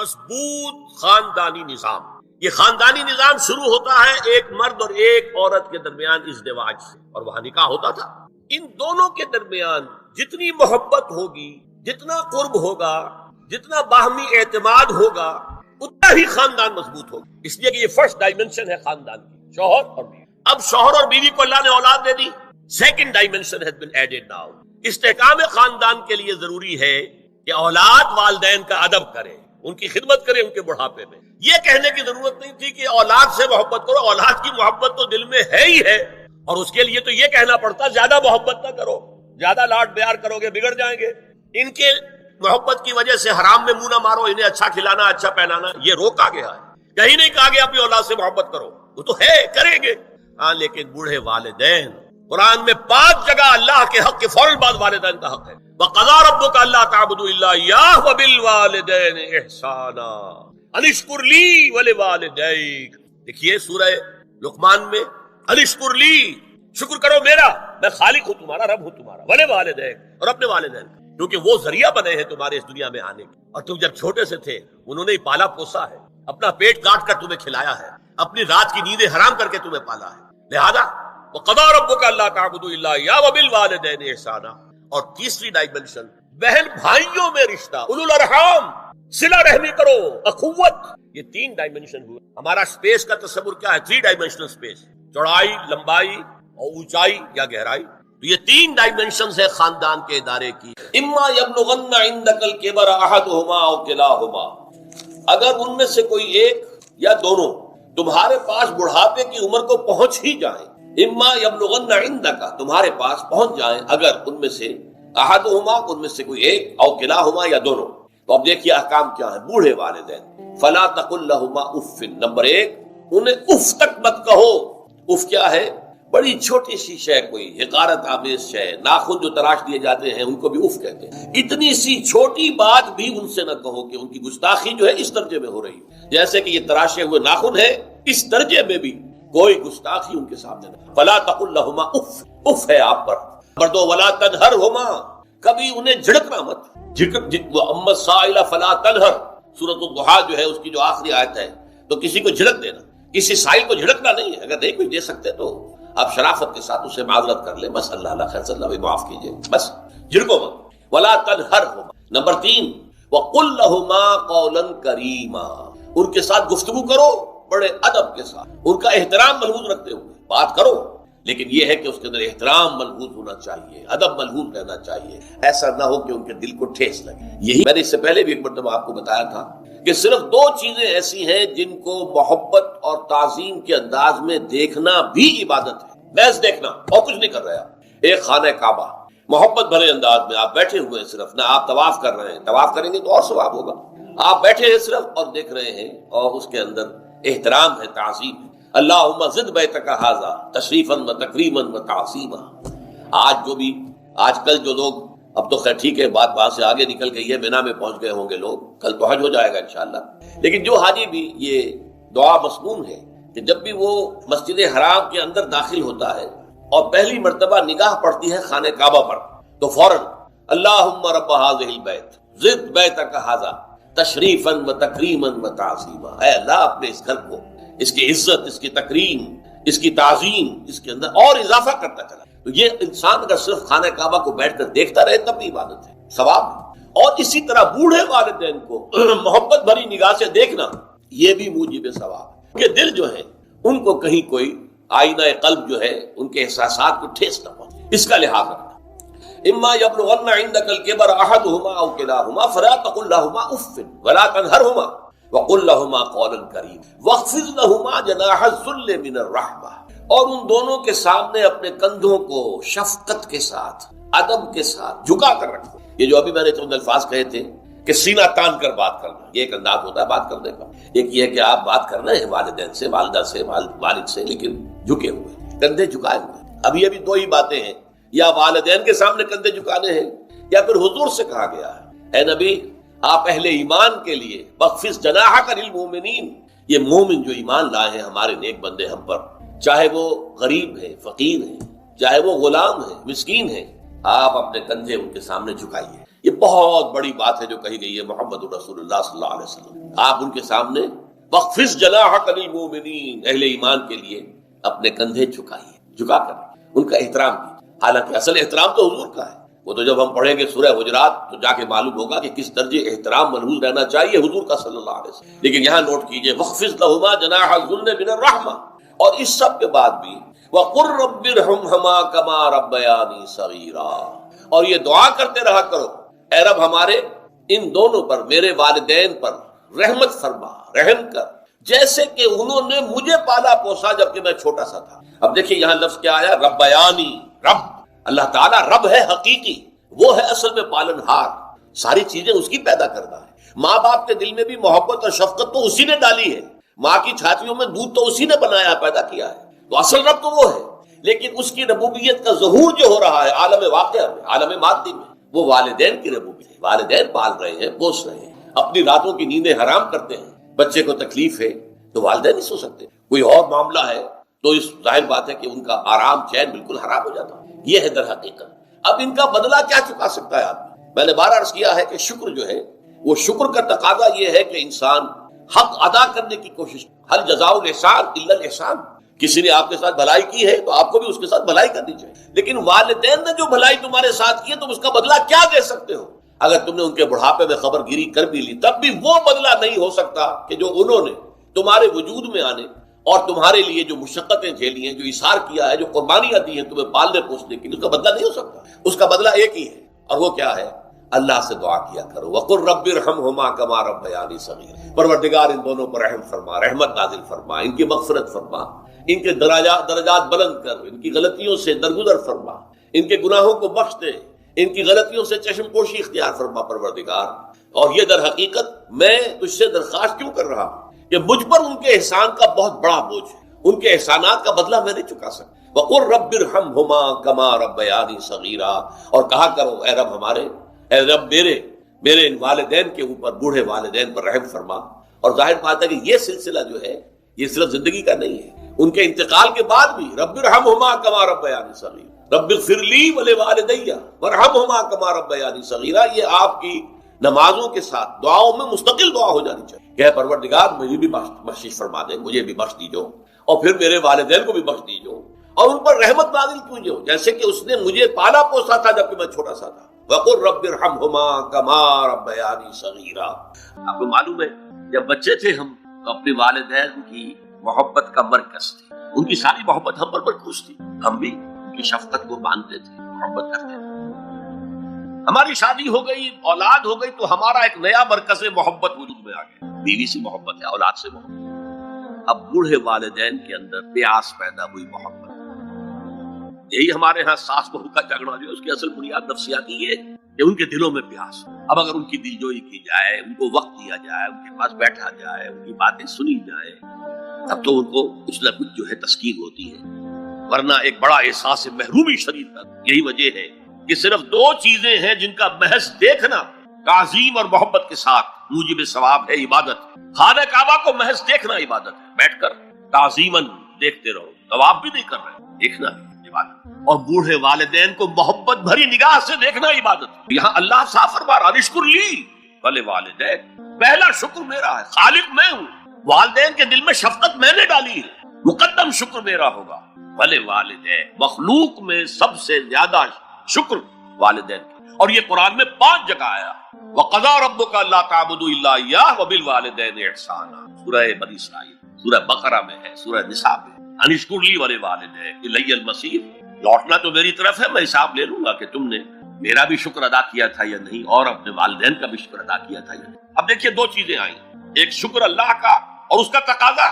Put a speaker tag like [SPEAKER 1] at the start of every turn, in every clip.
[SPEAKER 1] مضبوط خاندانی نظام. یہ خاندانی نظام شروع ہوتا ہے ایک مرد اور ایک عورت کے درمیان ازدواج سے، اور وہاں نکاح ہوتا تھا. ان دونوں کے درمیان جتنی محبت ہوگی، جتنا قرب ہوگا، جتنا باہمی اعتماد ہوگا، اتنا ہی خاندان مضبوط ہوگا. اس لیے کہ یہ فرسٹ ڈائمنشن ہے خاندان کی، شوہر اور بیوی. اب شوہر اور بیوی کو اللہ نے اولاد دے دی. Second dimension has been added now. استحکام خاندان کے لیے ضروری ہے کہ اولاد والدین کا ادب کرے، ان کی خدمت کرے ان کے بڑھاپے میں. یہ کہنے کی ضرورت نہیں تھی کہ اولاد سے محبت کرو. اولاد کی محبت تو دل میں ہے ہی ہے، اور اس کے لیے تو یہ کہنا پڑتا زیادہ محبت نہ کرو، زیادہ لاڈ پیار کرو گے بگڑ جائیں گے. ان کے محبت کی وجہ سے حرام میں منہ نہ مارو، انہیں اچھا کھلانا، اچھا پہنانا، یہ روکا گیا ہے. کہیں نہیں کہا گیا اپنی اولاد سے محبت کرو، وہ تو ہے کریں گے. ہاں لیکن بوڑھے والدین، قرآن میں 5 جگہ اللہ کے حق کے فوراً بعد والدین کا حق ہے. وَقَضَىٰ رَبُّكَ أَلَّا تَعْبُدُوا إِلَّا إِيَّاهُ وَبِالْوَالِدَيْنِ إِحْسَانًا أَنِ اشْكُرْ لِي وَلِوَالِدَيْكَ. دیکھیے سورہ لقمان میں أَنِ اشْكُرْ لِي، شکر کرو میرا، میں خالق ہوں تمہارا، رب ہوں تمہارا، وَلِوَالِدَيْكَ، اور اپنے والدین، کیونکہ وہ ذریعہ بنے ہیں تمہارے اس دنیا میں آنے کے. اور تم جب چھوٹے سے تھے انہوں نے ہی پالا پوسا ہے، اپنا پیٹ کاٹ کر تمہیں کھلایا ہے، اپنی رات کی نیندیں حرام کر کے تمہیں پالا ہے. لہذا وَقَضَىٰ رَبُّكَ أَلَّا تَعْبُدُوا إِلَّا إِيَّاهُ وَبِالْوَالِدَيْنِ إِحْسَانًا. اور تیسری ڈائمنشن بہن بھائیوں میں رشتہ، اولو الارحام، صلہ رحمی کرو، اخوت. یہ 3 ڈائمنشن ہوئے. ہمارا سپیس کا تصور کیا ہے؟ 3 ڈائمنشنل سپیس، چوڑائی، لمبائی اور اونچائی یا گہرائی. تو یہ 3 ڈائمنشنز ہے خاندان کے ادارے کی. اما یبلغن عندک الکبر احدہما او کلاہما، اگر ان میں سے کوئی ایک یا دونوں تمہارے پاس بڑھاپے کی عمر کو پہنچ ہی جائیں. اما یبلغن عندک، تمہارے پاس پہنچ جائیں اگر ان میں سے احدہما، ان میں سے کوئی ایک، او کلاہما یا دونوں. تو اب دیکھیے احکام کیا ہے. بوڑھے والدین، فلا تقل لہما اف، نمبر 1 انہیں اف تک مت کہو. اف کیا ہے؟ بڑی چھوٹی سی شے، کوئی حقارت آمیز شے، ناخن جو تراش دیے جاتے ہیں ان کو بھی اف کہتے ہیں. اتنی سی چھوٹی بات بھی ان سے نہ کہو کہ ان کی گستاخی جو ہے اس درجے میں ہو رہی ہے. جیسے کہ یہ تراشے ہوئے ناخن ہے، اس درجے میں بھی کوئی گستاخی ان کے سامنے نہ. فلا تقل لہما اف، اف ہے آپ پر. نمبر 2 ولا تنہرہما، کبھی انہیں جھڑکنا مت. اما السائل فلا تنہر، سورۃ الضحیٰ جو ہے اس کی جو آخری آیت ہے، تو کسی کو جھڑک دینا، کسی سائل کو جھڑکنا نہیں ہے. اگر نہیں کچھ دے سکتے تو آپ شرافت کے ساتھ اسے معذرت کر لیں، بس اللہ خیر صلی اللہ معاف کیجئے، بس جھڑکو مت. ولا تنہرہما. نمبر 3 وقل لہما قولا کریما، ان کے ساتھ گفتگو کرو بڑے ادب کے ساتھ، ان کا احترام ملحوظ رکھتے ہوئے بات کرو. لیکن یہ ہے کہ اس کے اندر احترام ملحوظ ہونا چاہیے، ادب ملحوظ رہنا چاہیے. ایسا نہ ہو کہ ان کے دل کو ٹھیس لگے. یہی میں نے اس سے پہلے بھی ایک مرتبہ آپ کو بتایا تھا کہ صرف 2 چیزیں ایسی ہیں جن کو محبت اور تعظیم کے انداز میں دیکھنا بھی عبادت ہے. محض دیکھنا اور کچھ نہیں کر رہے آپ. ایک خانہ کعبہ محبت بھرے انداز میں آپ بیٹھے ہوئے ہیں، صرف نہ آپ طواف کر رہے ہیں، طواف کریں گے تو اور ثواب ہوگا. آپ بیٹھے ہیں صرف اور دیکھ رہے ہیں، اور اس کے اندر احترام ہے، تعظیم ہے. اللہم زد بیتک ھذا تشریفا و تکریما و تعظیما. آج کل جو لوگ، اب تو خیر ٹھیک ہے بات وہاں سے آگے نکل گئی ہے، مینا میں پہنچ گئے ہوں گے لوگ، کل تو حج ہو جائے گا انشاءاللہ. لیکن جو حاجی بھی یہ دعا مسنون ہے کہ جب بھی وہ مسجد حرام کے اندر داخل ہوتا ہے اور پہلی مرتبہ نگاہ پڑتی ہے خانہ کعبہ پر، تو فوراً اللہم رب ھذہ البیت زد بیتک ھذا تشریفا و تکریما و تعظیما. اے اللہ اپنے اس گھر کو، اس کی عزت، اس کی تکریم، اس کی تعظیم، اس کے اندر اور اضافہ کرتا چلا. تو یہ انسان اگر صرف خانہ کعبہ کو بیٹھ کر دیکھتا رہے تب بھی عبادت ہے، ثواب ہے. اور اسی طرح بوڑھے والدین کو محبت بھری نگاہ سے دیکھنا، یہ بھی موجب ثواب ہے کہ دل جو ہے ان کو کہیں کوئی آئینہ قلب جو ہے ان کے احساسات کو ٹھیس نہ پہنچے، اس کا لحاظ رکھنا. اما یبلغن عندک الکبر احدہما او کلاہما فلا تقل لہما اف ولا تنہرہما وقل لہما قولا کریما واخفض لہما جناح الذل من الرحمہ. اور ان دونوں کے سامنے اپنے کندھوں کو شفقت کے ساتھ، ادب کے ساتھ جھکا کر رکھو. یہ جو ابھی میں نے چند الفاظ کہے تھے کہ سینہ تان کر بات کرنا، یہ ایک انداز ہوتا ہے بات کرنے کا. ایک یہ ہے کہ آپ بات کر رہے ہیں والدین سے، والدہ سے، والد سے، لیکن جھکے ہوئے، کندھے جھکائے ہوئے. ابھی 2 ہی باتیں ہیں، یا والدین کے سامنے کندھے جھکانے ہیں، یا پھر حضور سے کہا گیا ہے اے نبی آپ اہل ایمان کے لیے بخفض جناحک للمؤمنین، یہ مومن جو ایمان لائے ہیں ہمارے نیک بندے ہم پر، چاہے وہ غریب ہیں، فقیر ہیں، چاہے وہ غلام ہیں، مسکین ہیں، آپ اپنے کندھے ان کے سامنے جھکائیے. یہ بہت بڑی بات ہے جو کہی گئی ہے محمد رسول اللہ صلی اللہ علیہ وسلم. آپ ان کے سامنے وَخْفِضْ جَنَاحَكَ لِلْمُؤْمِنِينَ، اہل ایمان کے لیے اپنے کندھے جھکا کر ان کا احترام کیجیے. حالانکہ اصل احترام تو حضور کا ہے. وہ تو جب ہم پڑھیں گے سورہ حجرات تو جا کے معلوم ہوگا کہ کس درجے احترام ملحوظ رہنا چاہیے حضور کا صلی اللہ علیہ وسلم. لیکن یہاں نوٹ کیجئے وَخْفِضْ لَهُمَا جَنَاحَ الذُّلِّ مِنَ الرَّحْمَةِ، اور اس سب کے بعد بھی وَقُلْ رَبِّ ارْحَمْهُمَا كَمَا رَبَّيَانِي صَغِيرًا، اور یہ دعا کرتے رہا کرو اے رب ہمارے ان دونوں پر، میرے والدین پر رحمت فرما، رحم کر، جیسے کہ انہوں نے مجھے پالا پوسا جبکہ میں چھوٹا سا تھا. اب دیکھیے یہاں لفظ کیا آیا، ربیانی، رب. اللہ تعالیٰ رب ہے حقیقی، وہ ہے اصل میں پالن ہار، ساری چیزیں اس کی پیدا کرنا ہے. ماں باپ کے دل میں بھی محبت اور شفقت تو اسی نے ڈالی ہے، ماں کی چھاتیوں میں دودھ تو اسی نے بنایا پیدا کیا ہے، تو اصل رب تو وہ ہے. لیکن اس کی ربوبیت کا ظہور جو ہو رہا ہے عالم واقعہ میں، عالم مادی میں، وہ والدین کی ربوبیت ہے. والدین پال رہے ہیں، پوس رہے ہیں، اپنی راتوں کی نیندیں حرام کرتے ہیں. بچے کو تکلیف ہے تو والدین نہیں سو سکتے. کوئی اور معاملہ ہے تو اس ظاہر بات ہے کہ ان کا آرام چین بالکل حرام ہو جاتا ہے. یہ ہے در حقیقت. اب ان کا بدلہ کیا چکا سکتا ہے آدمی؟ میں نے بار عرض کیا ہے کہ شکر جو ہے وہ شکر کا تقاضا یہ ہے کہ انسان حق ادا کرنے کی کوشش. حل جزاء الاحسان الا الاحسان. کسی نے آپ کے ساتھ بھلائی کی ہے تو آپ کو بھی اس کے ساتھ بھلائی کرنی چاہیے. لیکن والدین نے جو بھلائی تمہارے ساتھ کی ہے تم اس کا بدلہ کیا دے سکتے ہو؟ اگر تم نے ان کے بڑھاپے میں خبر گیری کر بھی لی تب بھی وہ بدلہ نہیں ہو سکتا کہ جو انہوں نے تمہارے وجود میں آنے اور تمہارے لیے جو مشقتیں جھیلی ہیں، جو ایثار کیا ہے، جو قربانیاں دی ہیں تمہیں پالنے پوسنے کی، اس کا بدلہ نہیں ہو سکتا. اس کا بدلہ ایک ہی ہے، اور وہ کیا ہے؟ اللہ سے دعا کیا کرو وَقُلْ رَبِّ ارْحَمْهُمَا كَمَا رَبَّيَانِي صَغِيرًا. پروردگار ان دونوں پر رحم فرما، رحمت نازل فرما، ان کی مغفرت فرما، ان کے درجات بلند کر، ان کی غلطیوں سے درگزر فرما، ان کے گناہوں کو بخش دے، ان کی غلطیوں سے چشم پوشی اختیار فرما پروردگار. اور یہ در حقیقت میں تجھ سے درخواست کیوں کر رہا ہوں کہ مجھ پر ان کے احسان کا بہت بڑا بوجھ ہے، ان کے احسانات کا بدلہ میں نہیں چکا سکتا. وَقُلْ رَبِّ ارْحَمْهُمَا كَمَا رَبَّيَانِي صَغِيرًا، اور کہا کرو اے رب ہمارے، اے رب میرے ان والدین کے اوپر، بوڑھے والدین پر رحم فرما. اور ظاہر بات ہے کہ یہ سلسلہ جو ہے یہ صرف زندگی کا نہیں ہے، ان کے انتقال کے بعد بھی رب ارحمہما کما ربیانی صغیرا، رب اغفر لی ولوالدی وارحمہما کما ربیانی صغیرا. یہ آپ کی نمازوں کے ساتھ دعاؤں میں مستقل دعا ہو جانی چاہیے کہ پروردگار مجھے بھی بخشش فرما دے، مجھے بھی بخش دیجو، اور پھر میرے والدین کو بھی بخش دیجو، اور ان پر رحمت نازل کیجو جیسے کہ اس نے مجھے پالا پوسا تھا جبکہ میں چھوٹا سا تھا. وَقُلْ رَبِّ ارْحَمْهُمَا كَمَا رَبَّيَانِي صَغِيرًا. آپ کو معلوم ہے جب بچے تھے ہم تو اپنے والدین کی محبت کا مرکز تھے، ان کی ساری محبت ہم پر مرکوز تھی، ہم بھی ان کی شفقت کو مانتے تھے، محبت کرتے تھے. ہماری شادی ہو گئی، اولاد ہو گئی تو ہمارا ایک نیا مرکز محبت وجود میں آ گیا. بیوی سے محبت ہے، اولاد سے محبت. اب بوڑھے والدین کے اندر پیاس پیدا ہوئی محبت. یہی ہمارے ہاں ساس بہو کا جھگڑا جو ہے اس کی اصل بنیاد نفسیاتی ہے کہ ان کے دلوں میں پیاس. اب اگر ان کی دلجوئی کی جائے، ان کو وقت دیا جائے، ان کے پاس بیٹھا جائے، ان کی باتیں سنی جائے، تب تو ان کو کچھ نہ کچھ جو ہے تسکین ہوتی ہے، ورنہ ایک بڑا احساس محرومی شدید کا. یہی وجہ ہے کہ صرف دو چیزیں ہیں جن کا محض دیکھنا تعظیم اور محبت کے ساتھ موجب ثواب ہے عبادت. خانہ کعبہ کو محض دیکھنا عبادت ہے، بیٹھ کر تعظیماً دیکھتے رہو، ثواب بھی نہیں کر رہے، دیکھنا عبادت. اور بوڑھے والدین کو محبت بھری نگاہ سے دیکھنا عبادت. یہاں اللہ صاف فرما رہا اشکر لی ولوالدیک، پہلا شکر میرا ہے، خالق میں ہوں، والدین کے دل میں شفقت میں نے ڈالی ہے، مقدم شکر میرا ہوگا. ولوالدیک، مخلوق میں سب سے زیادہ شکر والدین کا. اور یہ قرآن میں 5 جگہ آیا، وَقَضَىٰ رَبُّكَ أَلَّا تَعْبُدُوا إِلَّا إِيَّاهُ وَبِالْوَالِدَيْنِ إِحْسَانًا. سورہ بنی اسرائیل، سورہ بقرہ میں ہے، سورہ نساء میں. ان اشکر لی ولوالدیک الی المصیر، لوٹنا تو میری طرف ہے، میں حساب لے لوں گا کہ تم نے میرا بھی شکر ادا کیا تھا یا نہیں، اور اپنے والدین کا بھی شکر ادا کیا تھا یا نہیں. اب دیکھیے 2 چیزیں آئیں، ایک شکر اللہ کا اور اس کا تقاضا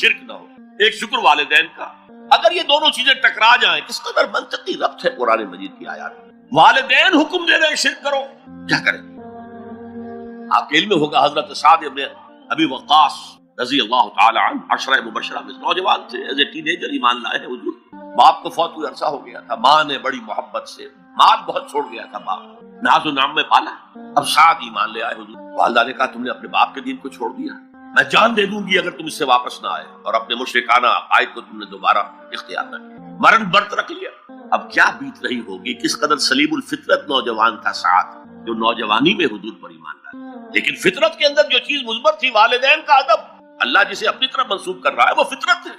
[SPEAKER 1] شرک نہ ہو، ایک شکر والدین کا. اگر یہ دونوں چیزیں ٹکرا جائیں، کس قدر منطقی ربط ہے قرآن مجید کی آیات میں. والدین حکم دے رہے ہیں شرک کرو، کیا کریں؟ آپ کے علم میں ہوگا حضرت سعد ابن ابی وقاص رضی اللہ تعالی عنہ 10 مبشرہ میں نوجوان تھے، ایز اے ٹین ایجر ایمان لائے ہیں حضور. باپ کو فوت ہوئے عرصہ ہو گیا تھا، ماں نے بڑی محبت سے، مال بہت چھوڑ گیا تھا باپ، ناز و نام میں پالا. اب سعد ایمان لے آئے حضور. والدہ نے کہا تم نے اپنے باپ کے دین کو چھوڑ دیا، میں جان دے دوں گی اگر تم اس سے واپس نہ آئے، اور اپنے مشرکانہ عقائد کو تم نے دوبارہ اختیار نہ کیا، مرن برت رکھ لیا. اب کیا بیت رہی ہوگی، کس قدر سلیم الفطرت نوجوان تھا سعد. جو نوجوانی میں حضور پر ایمان لایا، لیکن فطرت کے اندر جو چیز مثبت تھی، والدین کا ادب، اللہ جسے اپنی طرف منسوب کر رہا ہے وہ فطرت ہے۔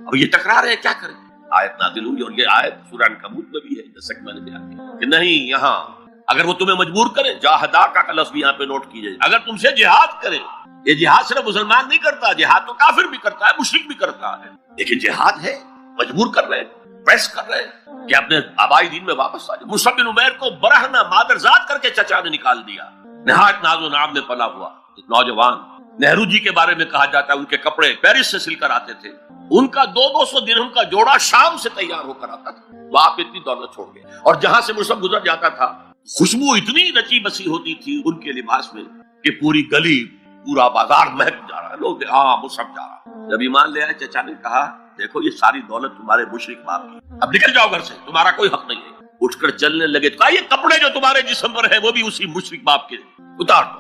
[SPEAKER 1] اب یہ ٹکرا رہے ہیں، کیا کریں؟ آیت نازل ہوئی، اور یہ آیت سورہ عنکبوت میں بھی ہے، جیسا کہ میں نے بیان کیا کہ نہیں، یہاں اگر وہ تمہیں مجبور کریں، جاہدا کا لفظ بھی یہاں پہ نوٹ کیجئے، اگر تم سے جہاد کریں، یہ جہاد صرف مسلمان نہیں کرتا، جہاد تو کافر بھی کرتا ہے، مشرک بھی کرتا ہے، لیکن جہاد ہے، مجبور کر رہے ہیں، پریس کر رہے ہیں کہ اپنے آبائی دین میں واپس آ جائے۔ مصعب بن عمیر کو برہنہ مادرزاد کر کے چچا نے نکال دیا، نہایت ناز و نام میں پلا ہوا ایک نوجوان۔ نہرو جی کے بارے میں کہا جاتا ہے ان کے کپڑے پیرس سے سل کر آتے تھے، ان کا 200 درہم کا جوڑا شام سے تیار ہو کر آتا تھا، باپ اتنی دولت چھوڑ گئے، اور جہاں سے مصعب گزر جاتا تھا خوشبو اتنی رچی بسی ہوتی تھی ان کے لباس میں کہ پوری گلی، پورا بازار مہک جا رہا ہے، لوگ ہاں مصعب جا رہا۔ جب ایمان لے آئے، چچا نے کہا دیکھو یہ ساری دولت تمہارے مشرک باپ کی، اب نکل جاؤ گھر سے، تمہارا کوئی حق نہیں ہے۔ اٹھ کر چلنے لگے، کہا یہ کپڑے جو تمہارے جسم پر ہیں وہ بھی اسی مشرک باپ کے، اتار دو۔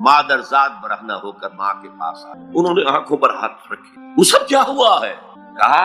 [SPEAKER 1] مادرزاد برہنہ ہو کر ماں کے پاس آئے، انہوں نے آنکھوں پر ہاتھ رکھے، مصعب کیا ہوا ہے؟ کہا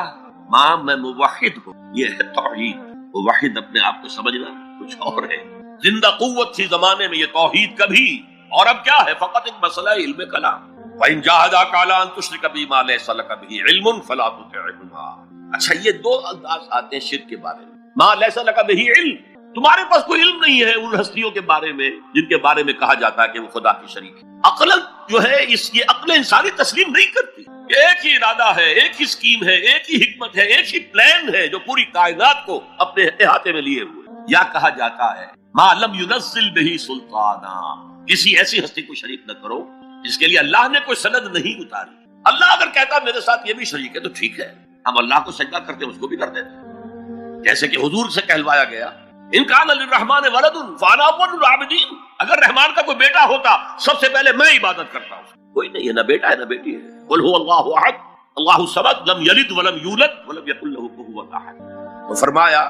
[SPEAKER 1] ماں میں موحد ہوں، یہ ہے توحید۔ موحد اپنے آپ کو سمجھنا کچھ اور ہے، زندہ قوت تھی زمانے میں یہ توحید کبھی، اور اب کیا ہے؟ فقط ایک مسئلہ علم کلام۔ وَإِن جَاهَدَاكَ عَلَىٰ أَن تُشْرِكَ بِي مَا لَيْسَ لَكَ بِهِ عِلْمٌ فَلَا تُطِعْهُمَا۔ اچھا، یہ دو انداز آتے ہیں شرک کے بارے میں۔ مَا لَيْسَ لَكَ بِهِ عِلْم، تمہارے پاس کوئی علم نہیں ہے ان ہستیوں کے بارے میں جن کے بارے میں کہا جاتا ہے کہ وہ خدا کی شریک ہے۔ عقل جو ہے، یہ عقل انسانی تسلیم نہیں کرتی، ایک ہی ارادہ ہے، ایک ہی اسکیم ہے، ایک ہی حکمت ہے، ایک ہی پلان ہے جو پوری کائنات کو اپنے احاطے میں لیے ہوئے۔ یا کہا جاتا ہے ما لم ينزل به سلطانا، کسی ایسی ہستی کو شریک نہ کرو جس کے لیے اللہ نے کوئی سند نہیں اتاری۔ اللہ اگر کہتا میرے ساتھ یہ بھی شریک ہے تو ٹھیک ہے، ہم اللہ کو سجدہ کرتے ہیں، اس کو بھی کر دیتے ہیں، جیسے کہ حضور سے کہلوایا گیا ان کان للرحمن ولد فانا اول العابدین، اگر رحمان کا کوئی بیٹا ہوتا سب سے پہلے میں عبادت کرتا ہوں۔ کوئی نہیں ہے، نہ بیٹا ہے نہ بیٹی ہے۔ قل هو اللہ احد اللہ الصمد لم یلد ولم یولد ولم یکن له کفوا احد۔ تو فرمایا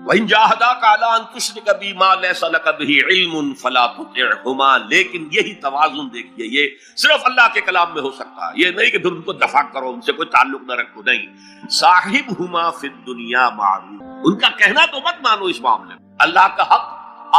[SPEAKER 1] وَإِن جَاهَدَاكَ عَلَىٰ أَن تُشْرِكَ بِي مَا لَيْسَ لَكَ بِهِ عِلْمٌ فَلَا تُطِعْهُمَا، لیکن یہی توازن دیکھیے، یہ صرف اللہ کے کلام میں ہو سکتا ہے، یہ نہیں کہ پھر ان کو دفاع کرو، ان سے کوئی تعلق نہ رکھو، نہیں۔ صاحبهما فی الدنیا معروف، ان کا کہنا تو مت مانو اس معاملے میں، اللہ کا حق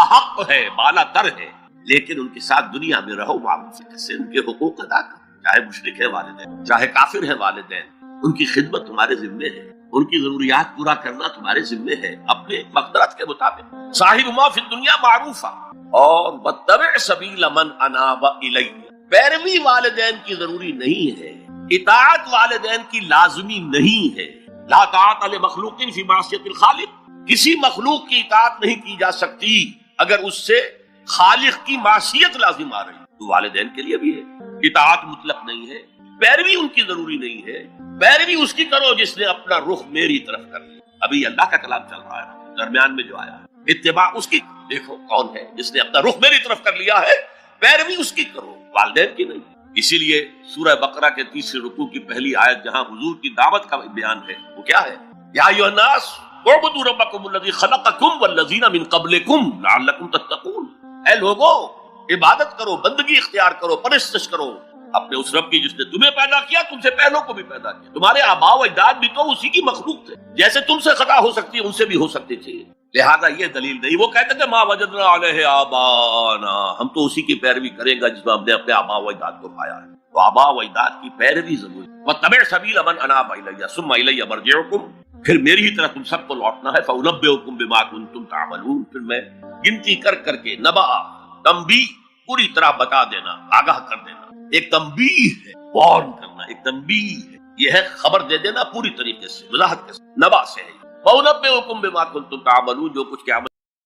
[SPEAKER 1] احق ہے، بالا تر ہے، لیکن ان کے ساتھ دنیا میں رہو معروف سے، ان کے حقوق ادا کرو، چاہے مشرک ہے والدین، چاہے کافر ہے والدین، ان کی خدمت تمہارے ذمے ہے، ان کی ضروریات پورا کرنا تمہارے ذمے ہے اپنے مقدرت کے مطابق۔ صاحبہما فی الدنیا معروفا، اور واتبع سبیل من اناب الی، پیروی والدین کی ضروری نہیں ہے، اطاعت والدین کی لازمی نہیں ہے۔ لا طاعت لمخلوق فی معصیت الخالق، کسی مخلوق کی اطاعت نہیں کی جا سکتی اگر اس سے خالق کی معصیت لازم آ رہی، تو والدین کے لیے بھی ہے، اطاعت مطلق نہیں ہے، پیروی ان کی ضروری نہیں ہے، پیروی اس کی کرو جس نے اپنا رخ میری طرف کر لیا۔ ابھی اللہ کا کلام چل رہا ہے، درمیان میں جو آیا اتباع اس کی، دیکھو کون ہے جس نے اپنا رخ میری طرف کر لیا ہے، پیروی اس کی کرو، والدین کی نہیں۔ اسی لیے سورہ بقرہ کے 30 رکوع کی پہلی آیت جہاں حضور کی دعوت کا بیان ہے، وہ کیا ہے؟ یا ایھا الناس اعبدوا ربکم الذی خلقکم والذین من قبلکم لعلکم تتقون، اے لوگو عبادت کرو، بندگی اختیار کرو، پرستش کرو اپنے اس رب کی جس نے تمہیں پیدا کیا، تم سے پہلوں کو بھی پیدا کیا۔ تمہارے آباء و اجداد بھی تو اسی کی مخلوق تھے، جیسے تم سے خطا ہو سکتی ہے ان سے بھی ہو سکتی تھی، لہذا یہ دلیل نہیں۔ وہ کہتے تھے ما وجدنا علیہ آباءنا، ہم تو اسی کی پیروی کریں گا جس میں ہم نے اپنے آباء و اجداد کو پایا ہے، تو آباء و اجداد کی پیروی ضروری۔ واتبع سبیل من اناب الی ثم الی مرجعکم، پھر میری ہی طرف تم سب کو لوٹنا ہے، فانبئکم بما کنتم تعملون، پھر میں گنتی کر کر کے نبا، تنبیہ، پوری طرح بتا دینا، آگاہ کر دینا۔ ایک تنبیہ ہے، وارن کرنا، ایک تنبیہ ہے، یہ ہے خبر دے دینا پوری طریقے سے، وضاحت کے ساتھ، نبا سے ہے۔ وَأُنَبِّئُكُم بِمَا كُنتُمْ تَعْمَلُونَ، جو کچھ قیامت